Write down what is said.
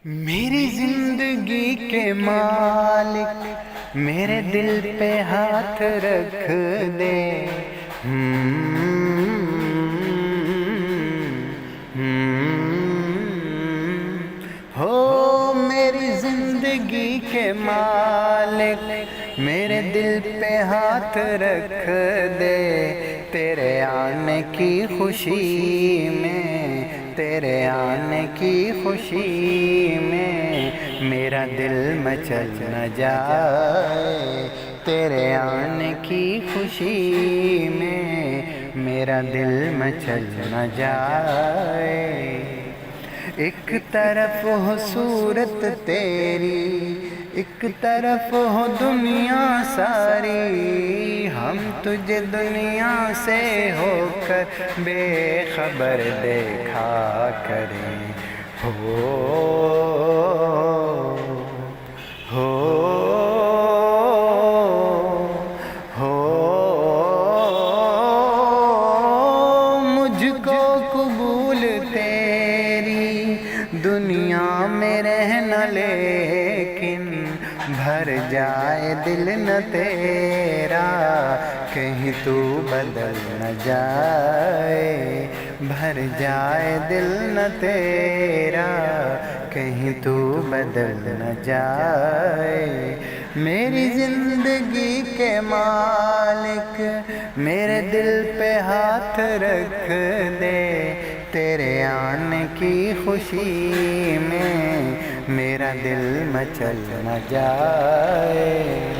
میری زندگی کے مالک میرے دل پہ ہاتھ رکھ دے۔ ہو میری زندگی کے مالک میرے دل پہ ہاتھ رکھ دے۔ تیرے آنے کی خوشی میں، تیرے آنے کی خوشی میں میرا دل مچل نہ جائے۔ تیرے آنے کی خوشی میں میرا دل مچل نہ جائے۔ ایک طرف ہو صورت تیری، ایک طرف ہو دنیا ساری، ہم تجھے دنیا سے ہو کر بے خبر دیکھا کریں۔ مجھ کو قبول تیری دنیا میں رہنا، لیکن بھر جائے دل نہ تیرا، کہیں تو بدل نہ جائے۔ بھر جائے دل نہ تیرا، کہیں تو بدل نہ جائے۔ میری زندگی کے مالک میرے دل پہ ہاتھ رکھ دے۔ تیرے آنے کی خوشی میں میرا دل مچل نہ جائے۔